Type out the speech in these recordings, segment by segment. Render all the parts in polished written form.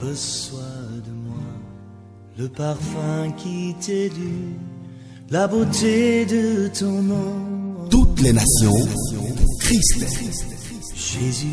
Reçois de moi le parfum qui t'est dû, la beauté de ton nom. Toutes les nations, Christ. Jésus,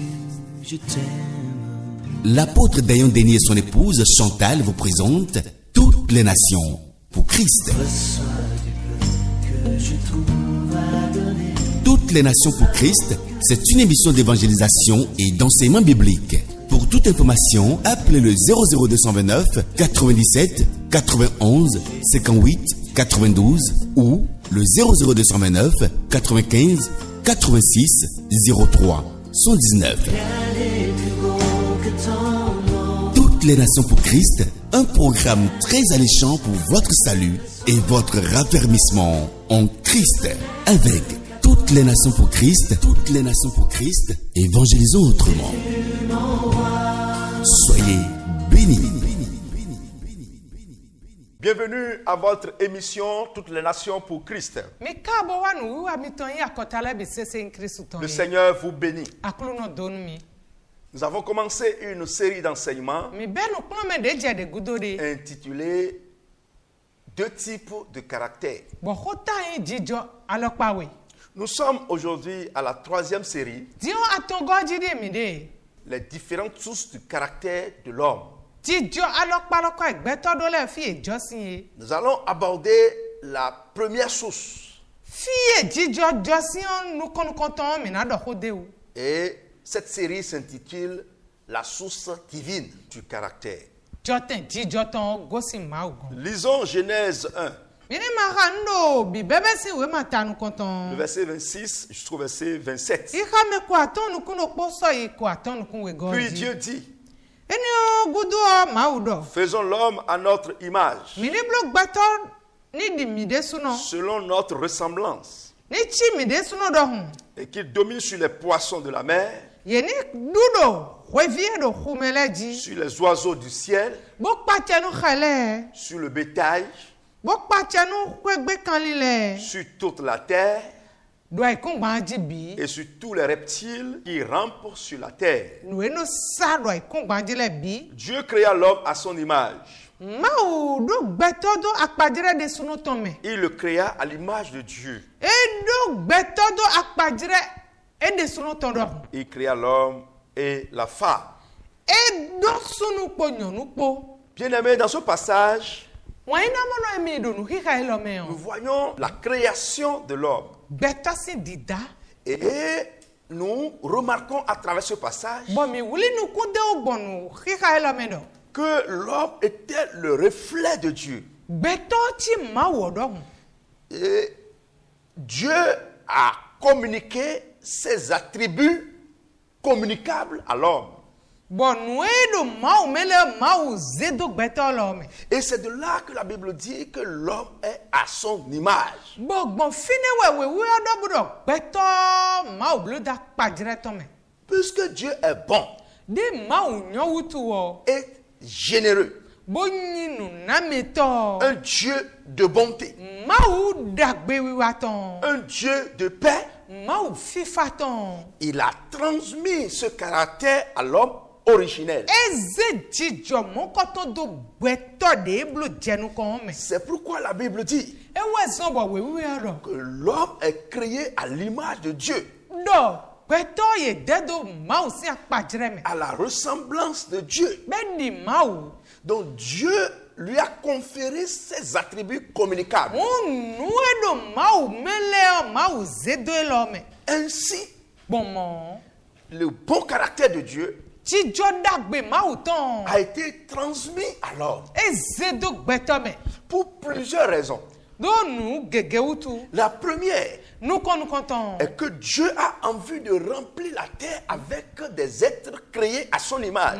je t'aime. L'apôtre Dayan Denis et son épouse Chantal vous présentent Toutes les nations pour Christ. Reçois du peu que je trouve à donner. Toutes les nations pour Christ, c'est une émission d'évangélisation et d'enseignement biblique. Pour toute information, appelez le 00229 97 91 58 92 ou le 00229 95 86 03 119. Toutes les nations pour Christ, un programme très alléchant pour votre salut et votre raffermissement en Christ. Avec toutes les nations pour Christ, évangélisons autrement. Soyez bénis. Bienvenue à votre émission Toutes les nations pour Christ. Le Seigneur vous bénit. Nous avons commencé une série d'enseignements intitulée Deux types de caractère. Nous sommes aujourd'hui à la troisième série, les différentes sources du caractère de l'homme. Nous allons aborder la première source. Et cette série s'intitule La source divine du caractère. Lisons Genèse 1. Le verset 26 jusqu'au verset 27. Puis Dieu dit, faisons l'homme à notre image, selon notre ressemblance, et qu'il domine sur les poissons de la mer, sur les oiseaux du ciel, sur le bétail, sur toute la terre et sur tous les reptiles qui rampent sur la terre. Dieu créa l'homme à son image. Il le créa à l'image de Dieu. Il créa l'homme et la femme. Bien-aimés, dans ce passage, nous voyons la création de l'homme. Et nous remarquons à travers ce passage que l'homme était le reflet de Dieu. Et Dieu a communiqué ses attributs communicables à l'homme. Et c'est de là que la Bible dit que l'homme est à son image. Puisque Dieu est bon et généreux, un Dieu de bonté, un Dieu de paix, il a transmis ce caractère à l'homme originel. C'est pourquoi la Bible dit que l'homme est créé à l'image de Dieu, à la ressemblance de Dieu. Donc Dieu lui a conféré ses attributs communicables. Ainsi, le bon caractère de Dieu a été transmis à l'homme pour plusieurs raisons. La première est que Dieu a envie de remplir la terre avec des êtres créés à son image.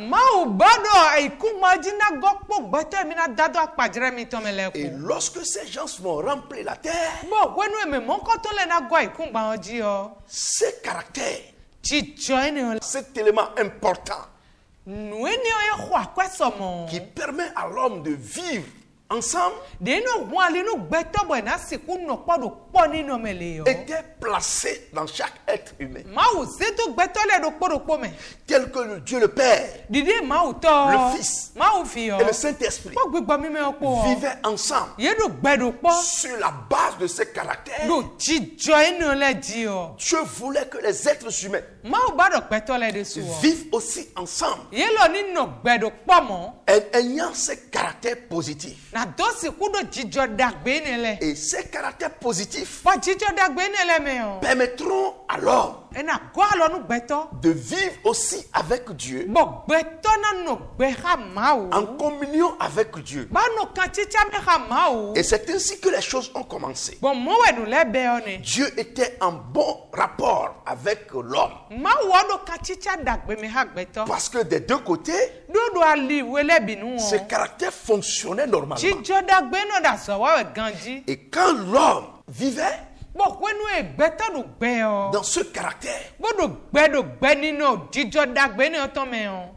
Et lorsque ces gens vont remplir la terre, ces caractères, cet élément important qui permet à l'homme de vivre ensemble était placé dans chaque être humain. Tel que Dieu le Père, le Fils et le Saint-Esprit vivaient ensemble sur la base de ces caractères. Dieu voulait que les êtres humains vivent aussi ensemble, ayant ces caractères positifs. Et ces caractères positifs permettront à l'homme de vivre aussi avec Dieu, en communion avec Dieu. Et c'est ainsi que les choses ont commencé. Dieu était en bon rapport avec l'homme. Parce que des deux côtés, ce caractère fonctionnait normalement. Et quand l'homme vivait dans ce caractère,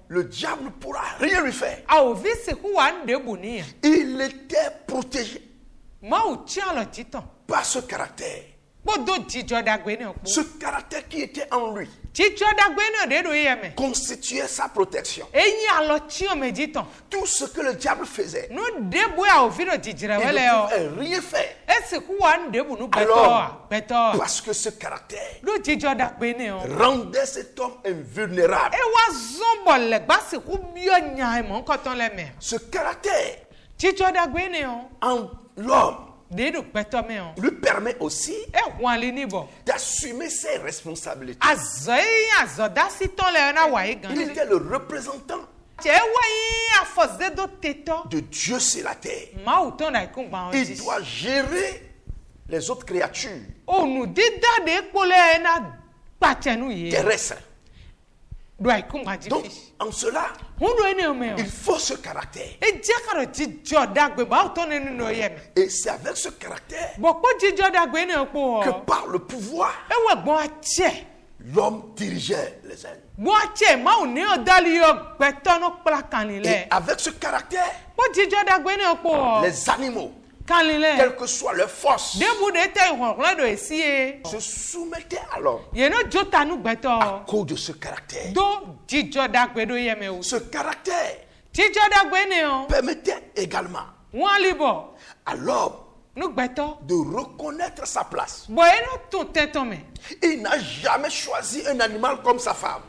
le diable ne pourra rien lui faire. Il était protégé par ce caractère. Ce caractère qui était en lui constituait sa protection. Tout ce que le diable faisait, il ne pouvait rien faire alors, parce que ce caractère rendait cet homme invulnérable. Ce caractère en l'homme lui permet aussi d'assumer ses responsabilités. Il était le représentant de Dieu sur la terre. Il doit gérer les autres créatures terrestres. Donc, en cela, il faut ce caractère. Et c'est avec ce caractère que par le pouvoir, l'homme dirigeait les ailes. Et avec ce caractère, les animaux, quelle que soit leur force, se soumettaient à l'homme à cause de ce caractère. Ce caractère permettait également à l'homme de reconnaître sa place. Il n'a jamais choisi un animal comme sa femme.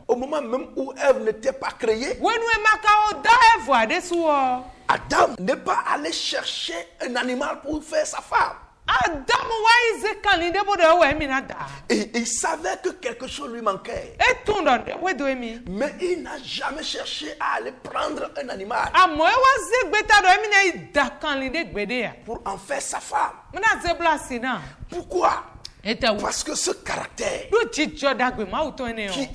Au moment même où Ève n'était pas créée, Adam n'est pas allé chercher un animal pour faire sa femme. Et il savait que quelque chose lui manquait. Mais il n'a jamais cherché à aller prendre un animal pour en faire sa femme. Pourquoi? Parce que ce caractère qui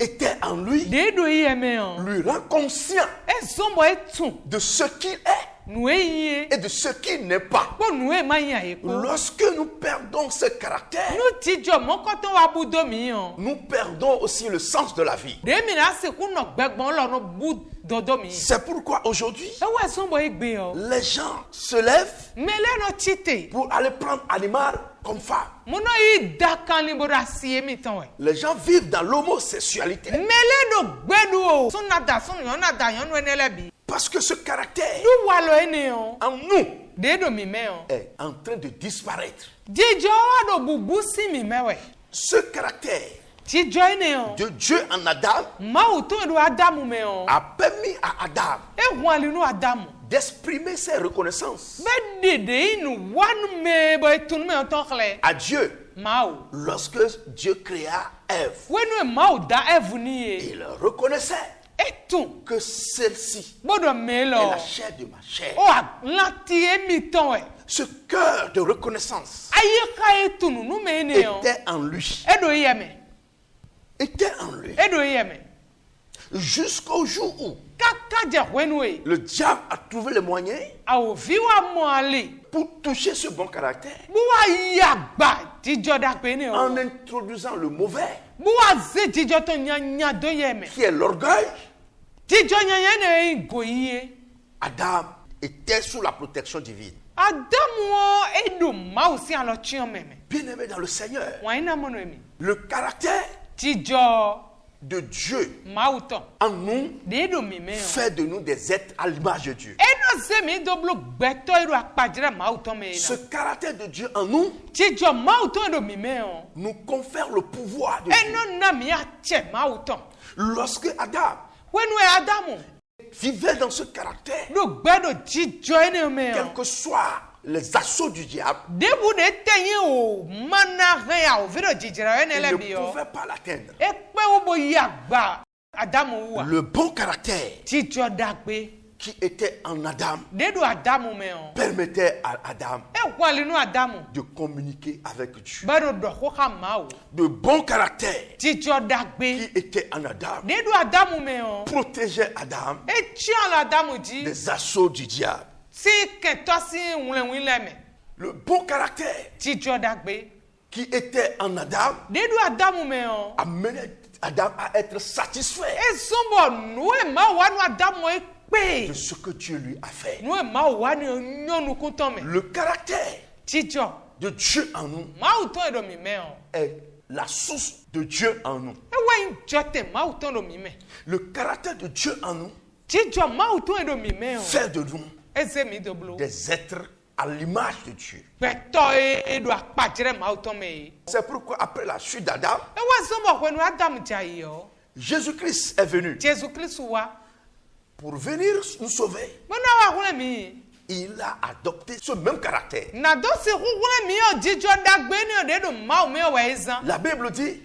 était en lui lui rend conscient de ce qu'il est et de ce qu'il n'est pas. Lorsque nous perdons ce caractère, nous perdons aussi le sens de la vie. C'est pourquoi aujourd'hui, les gens se lèvent pour aller prendre animal comme femme. Les gens vivent dans l'homosexualité. Parce que ce caractère en nous est en train de disparaître. Ce caractère de Dieu en Adam a permis à Adam d'exprimer ses reconnaissances à Dieu. Lorsque Dieu créa Ève, il reconnaissait que celle-ci est la chair de ma chair. Ce cœur de reconnaissance était en lui. Jusqu'au jour où le diable a trouvé le moyen pour toucher ce bon caractère en introduisant le mauvais, qui est l'orgueil, Adam était sous la protection divine. Bien-aimé dans le Seigneur, le caractère de Dieu en nous fait de nous des êtres à l'image de Dieu. Ce caractère de Dieu en nous nous confère le pouvoir de Dieu. Lorsque Adam vivait dans ce caractère, quels que soient les assauts du diable, il ne pouvait pas l'atteindre. Le bon caractère qui était en Adam permettait à Adam de communiquer avec Dieu. De bon caractère qui était en Adam protégeait Adam des assauts du diable. Le bon caractère qui était en Adam amenait Adam à être satisfait de ce que Dieu lui a fait. Le caractère de Dieu en nous est la source de Dieu en nous. Le caractère de Dieu en nous fait de nous des êtres à l'image de Dieu. C'est pourquoi après la chute d'Adam, Jésus-Christ est venu pour venir nous sauver. Il a adopté ce même caractère. La Bible dit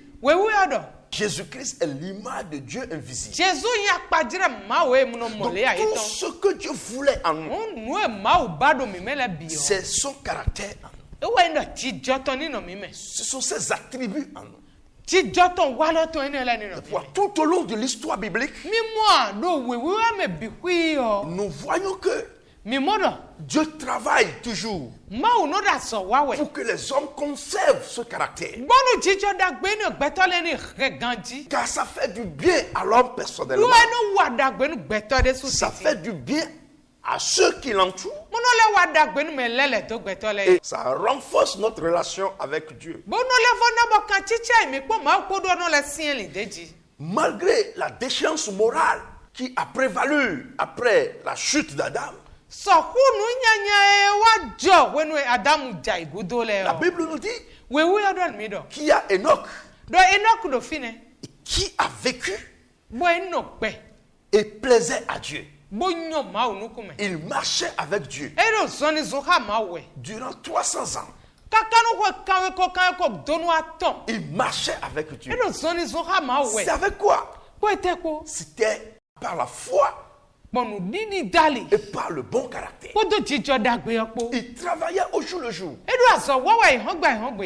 Jésus-Christ est l'image de Dieu invisible. Donc, tout ce que Dieu voulait en nous, c'est son caractère en nous. Ce sont ses attributs en nous. Tout au long de l'histoire biblique, nous voyons que Dieu travaille toujours pour que les hommes conservent ce caractère. Car ça fait du bien à l'homme personnellement. Ça fait du bien à ceux qui l'entourent. Et ça renforce notre relation avec Dieu. Malgré la déchéance morale qui a prévalu après la chute d'Adam, la Bible nous dit qu'il y a Enoch qui a vécu et plaisait à Dieu. Il marchait avec Dieu durant 300 ans. Il marchait avec Dieu. C'est avec quoi? C'était par la foi et par le bon caractère. Il travaillait au jour le jour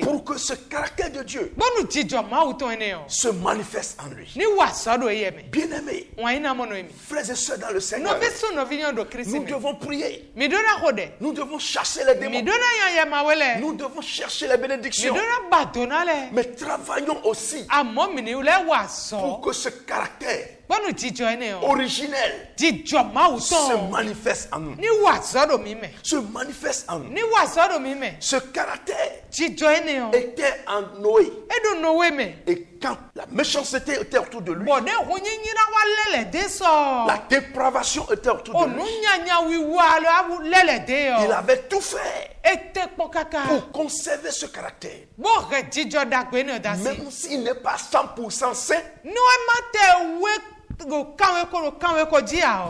pour que ce caractère de Dieu se manifeste en lui. Bien-aimés, frères et sœurs dans le Seigneur, nous devons prier. Nous devons chasser les démons. Nous devons chercher les bénédictions. Mais travaillons aussi pour que ce caractère originel se manifeste en nous. Se manifeste en nous. Ce caractère était en Noé. Et quand la méchanceté était autour de lui, la dépravation était autour de lui, il avait tout fait pour conserver ce caractère. Même s'il n'est pas 100% saint,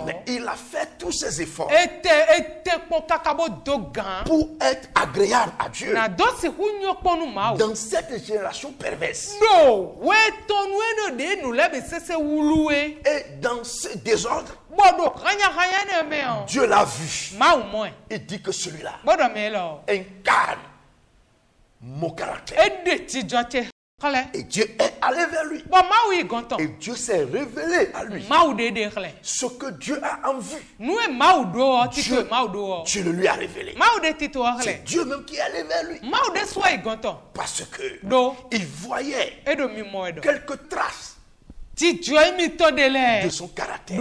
mais il a fait tous ses efforts pour être agréable à Dieu dans cette génération perverse. Et dans ce désordre, Dieu l'a vu et dit que celui-là incarne mon caractère. Et Dieu est allé vers lui. Et Dieu s'est révélé à lui. Ce que Dieu a en vue, Dieu le lui a révélé. C'est Dieu même qui est allé vers lui. Parce que il voyait quelques traces de son caractère.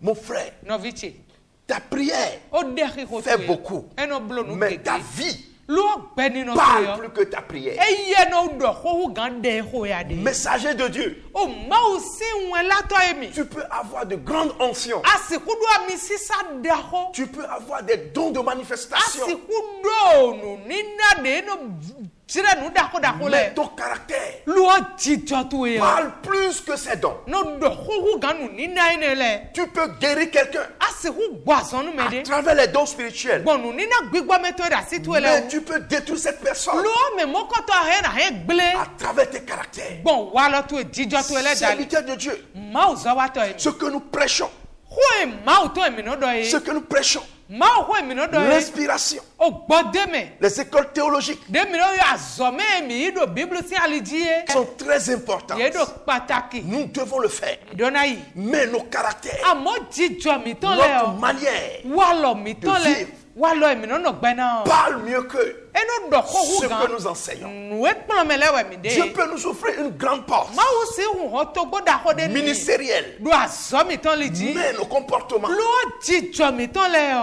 Mon frère, Ta prière fait beaucoup, mais ta vie parle plus que ta prière. Messager de Dieu, tu peux avoir de grandes onction. Tu peux avoir des dons de manifestation. Mais ton caractère parle plus que ses dons. Tu peux guérir quelqu'un à travers les dons spirituels. Mais tu peux détruire cette personne à travers tes caractères. Serviteur de Dieu, ce que nous prêchons, l'inspiration, les écoles théologiques sont très importantes. Nous devons le faire. Mais nos caractères, notre manière de vivre parle mieux que ce que nous enseignons. Dieu peut nous offrir une grande porte ministérielle, mais nos comportements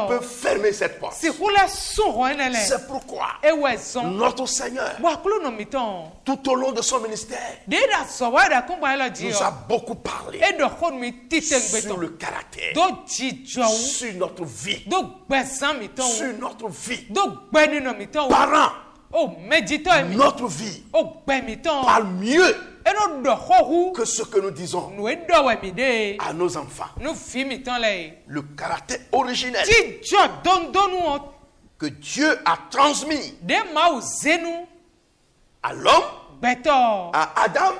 peuvent fermer cette porte. C'est pourquoi notre Seigneur, tout au long de son ministère, nous a beaucoup parlé sur le caractère, sur notre vie, sur notre vie. Parents, notre vie parle mieux que ce que nous disons à nos enfants. Le caractère originel que Dieu a transmis à l'homme, à Adam,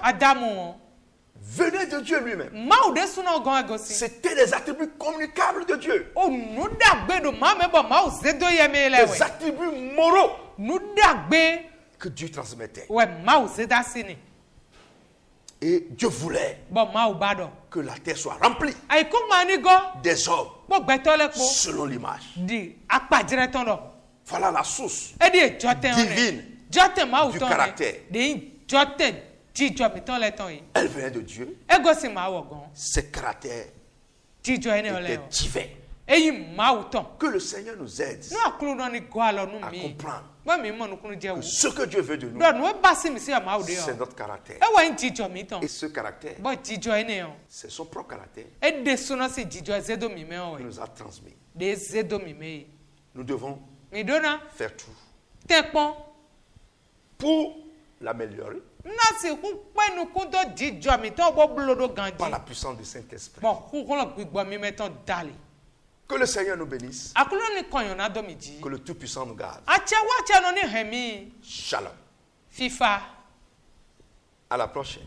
venait de Dieu lui-même. C'était les attributs communicables de Dieu. Les attributs moraux que Dieu transmettait. Et Dieu voulait que la terre soit remplie des hommes selon l'image. Voilà la source divine du caractère. Elle venait de Dieu. Ses caractères étaient divers. Que le Seigneur nous aide à comprendre que ce que Dieu veut de nous, c'est notre caractère. Et ce caractère, c'est son propre caractère qu'il nous a transmis. Nous devons faire tout pour l'améliorer par la puissance du Saint-Esprit. Que le Seigneur nous bénisse. Que le Tout-Puissant nous garde. Shalom. À la prochaine.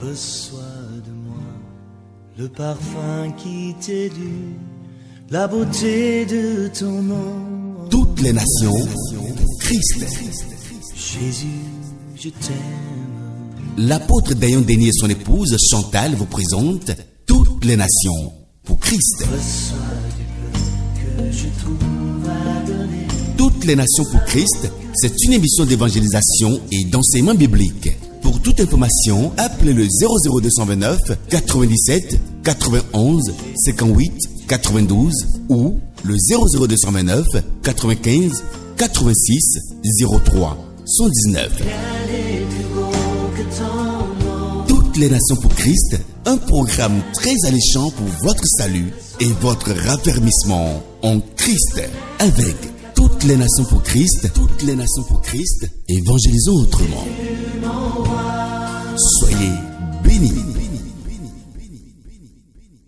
Reçois de moi le parfum qui t'est dû, la beauté de ton nom. Toutes les nations, Christ. Jésus, je t'aime. L'apôtre Dayan Denis et son épouse Chantal vous présentent Toutes les nations pour Christ. Toutes les nations pour Christ, c'est une émission d'évangélisation et d'enseignement biblique. Pour toute information, appelez le 00229 97 91 58 92 ou le 00229 95 86 03 119. Toutes les nations pour Christ, un programme très alléchant pour votre salut et votre raffermissement en Christ. Avec toutes les nations pour Christ, évangélisons autrement.